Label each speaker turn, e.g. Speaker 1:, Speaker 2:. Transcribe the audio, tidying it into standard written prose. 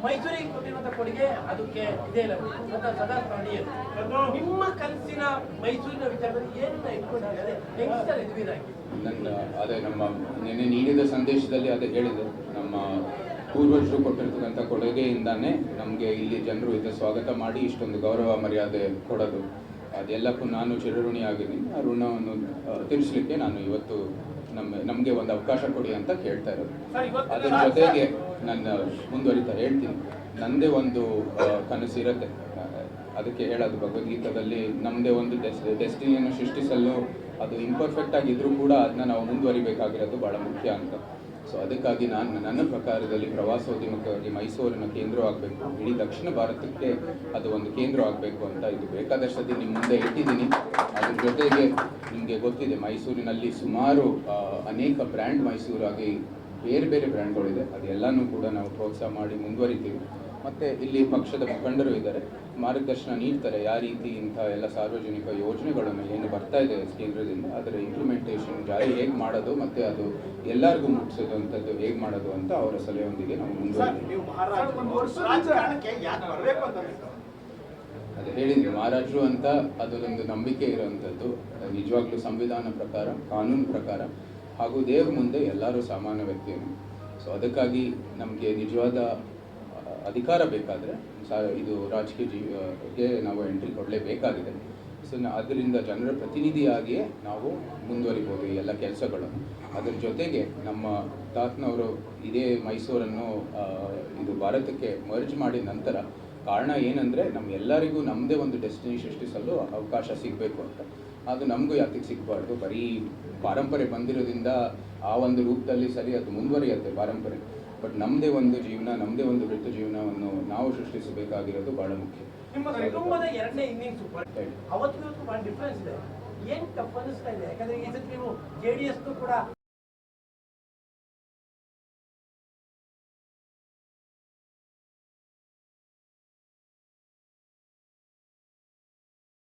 Speaker 1: ಮೈಸೂರಿಗೆ ಕೊಟ್ಟಿರುವಂತಹ ಕೊಡುಗೆ ಅದಕ್ಕೆ ಇದೇ ಇಲ್ಲ ಸದಾ ಸ್ಥಳೀಯರು. ನಿಮ್ಮ ಕನಸಿನ ಮೈಸೂರಿನ ವಿಚಾರದಲ್ಲಿ ಏನನ್ನ ಇಟ್ಕೊಂಡಿದ್ದಾರೆ ಹೆಂಗಸರ್ ಎದುರಾಗಿ
Speaker 2: ಅದೇ ನಮ್ಮ ನಿನ್ನೆ ನೀಡಿದ ಸಂದೇಶದಲ್ಲಿ ಅದೇ ಹೇಳಿದೆ, ನಮ್ಮ ಪೂರ್ವಜರು ಕೊಟ್ಟಿರ್ತಕ್ಕಂಥ ಕೊಡುಗೆಯಿಂದಾನೇ ನಮಗೆ ಇಲ್ಲಿ ಜನರು ಇದು ಸ್ವಾಗತ ಮಾಡಿ ಇಷ್ಟೊಂದು ಗೌರವ ಮರ್ಯಾದೆ ಕೊಡೋದು. ಅದೆಲ್ಲಕ್ಕೂ ನಾನು ಚಿರಋಣಿ ಆಗಿದ್ದೀನಿ. ಆ ಋಣವನ್ನು ತೀರಿಸಲಿಕ್ಕೆ ನಾನು ಇವತ್ತು ನಮಗೆ ಒಂದು ಅವಕಾಶ ಕೊಡಿ ಅಂತ ಕೇಳ್ತಾ ಇರೋದು. ಅದ್ರ ಜೊತೆಗೆ ನನ್ನ ಮುಂದುವರಿತಾ ಹೇಳ್ತೀನಿ, ನನ್ನದೇ ಒಂದು ಕನಸಿರುತ್ತೆ. ಅದಕ್ಕೆ ಹೇಳೋದು ಭಗವದ್ಗೀತಾದಲ್ಲಿ ನಮ್ಮದೇ ಒಂದು ಡೆಸ್ಟಿನಿಯನ್ನು ಸೃಷ್ಟಿಸಲು ಅದು ಇಂಪರ್ಫೆಕ್ಟ್ ಆಗಿದ್ರೂ ಕೂಡ ಅದನ್ನ ನಾವು ಮುಂದುವರಿಬೇಕಾಗಿರೋದು ಭಾಳ ಮುಖ್ಯ ಅಂತ. ಸೊ ಅದಕ್ಕಾಗಿ ನನ್ನ ಪ್ರಕಾರದಲ್ಲಿ ಪ್ರವಾಸೋದ್ಯಮಕ್ಕಾಗಿ ಮೈಸೂರಿನ ಕೇಂದ್ರವಾಗಬೇಕು, ಇಡೀ ದಕ್ಷಿಣ ಭಾರತಕ್ಕೆ ಅದು ಒಂದು ಕೇಂದ್ರ ಆಗಬೇಕು ಅಂತ ಇದು ಬೇಕಾದಷ್ಟು ನಿಮ್ಮ ಮುಂದೆ ಇಟ್ಟಿದ್ದೀನಿ. ಅದ್ರ ಜೊತೆಗೆ ನಿಮಗೆ ಗೊತ್ತಿದೆ, ಮೈಸೂರಿನಲ್ಲಿ ಸುಮಾರು ಅನೇಕ ಬ್ರ್ಯಾಂಡ್ ಮೈಸೂರಾಗಿ ಬೇರೆ ಬೇರೆ ಬ್ರ್ಯಾಂಡ್ಗಳಿದೆ. ಅದೆಲ್ಲನೂ ಕೂಡ ನಾವು ಪ್ರೋತ್ಸಾಹ ಮಾಡಿ ಮುಂದುವರಿತೀವಿ. ಮತ್ತು ಇಲ್ಲಿ ಪಕ್ಷದ ಮುಖಂಡರು ಇದ್ದಾರೆ, ಮಾರ್ಗದರ್ಶನ ನೀಡ್ತಾರೆ ಯಾವ ರೀತಿ ಇಂಥ ಎಲ್ಲ ಸಾರ್ವಜನಿಕ ಯೋಜನೆಗಳನ್ನು ಏನು ಬರ್ತಾ ಇದೆ ಕೇಂದ್ರದಿಂದ ಅದರ ಇಂಪ್ಲಿಮೆಂಟೇಷನ್ ಜಾರಿ ಹೇಗೆ ಮಾಡೋದು ಮತ್ತು ಅದು ಎಲ್ಲರಿಗೂ ಮುಟ್ಟಿಸೋದು ಅಂಥದ್ದು ಹೇಗೆ ಮಾಡೋದು ಅಂತ ಅವರ ಸಲಹೆಯೊಂದಿಗೆ ನಾವು ಮುಂದುವರಿತೀವಿ. ಅದು ಹೇಳಿದ್ವಿ, ಮಹಾರಾಜರು ಅಂತ ಅದರೊಂದು ನಂಬಿಕೆ ಇರುವಂಥದ್ದು. ನಿಜವಾಗ್ಲೂ ಸಂವಿಧಾನ ಪ್ರಕಾರ, ಕಾನೂನು ಪ್ರಕಾರ ಹಾಗೂ ದೇವ್ರ ಮುಂದೆ ಎಲ್ಲರೂ ಸಾಮಾನ್ಯ ವ್ಯಕ್ತಿಯನ್ನು. ಸೊ ಅದಕ್ಕಾಗಿ ನಮಗೆ ನಿಜವಾದ ಅಧಿಕಾರ ಬೇಕಾದರೆ ಇದು ರಾಜಕೀಯ ಜೀವಿಗೆ ನಾವು ಎಂಟ್ರಿ ಕೊಡಲೇಬೇಕಾಗಿದೆ. ಸೊ ಅದರಿಂದ ಜನರ ಪ್ರತಿನಿಧಿಯಾಗಿಯೇ ನಾವು ಮುಂದುವರಿಬೋದು ಈ ಎಲ್ಲ ಕೆಲಸಗಳನ್ನು. ಅದರ ಜೊತೆಗೆ ನಮ್ಮ ತಾತನವರು ಇದೇ ಮೈಸೂರನ್ನು ಇದು ಭಾರತಕ್ಕೆ ಮರ್ಜ್ ಮಾಡಿದ ನಂತರ ಕಾರಣ ಏನಂದರೆ ನಮ್ಮೆಲ್ಲರಿಗೂ ನಮ್ಮದೇ ಒಂದು ಡೆಸ್ಟಿನಿ ಸೃಷ್ಟಿಸಲು ಅವಕಾಶ ಸಿಗಬೇಕು ಅಂತ. ಅದು ನಮಗೂ ಯಾತಕ್ಕೆ ಸಿಗಬಾರ್ದು. ಬರೀ ಪಾರಂಪರೆ ಬಂದಿರೋದ್ರಿಂದ ಆ ಒಂದು ರೂಪದಲ್ಲಿ ಸರಿ ಅದು ಮುಂದುವರಿಯುತ್ತೆ ಪಾರಂಪರೆ, ಬಟ್ ನಮ್ಮದೇ ಒಂದು ಜೀವನ, ನಮ್ಮದೇ ಒಂದು ವೃತ್ತಿ ಜೀವನವನ್ನು ನಾವು ಸೃಷ್ಟಿಸಬೇಕಾಗಿರೋದು ಭಾಳ ಮುಖ್ಯ.
Speaker 1: ನಿಮ್ಮ ಕುಟುಂಬದ ಎರಡನೇ ಇನ್ನಿಂಗ್ಸ್ ಅವತ್ತು ಭಾಳ ಡಿಫ್ರೆನ್ಸ್ ಇದೆ. ಏನು ತಪ್ಪು ಅನಿಸ್ತಾ ಇದೆ? ಯಾಕಂದರೆ ಈ ಸತಿ ನೀವು JDS ಕೂಡ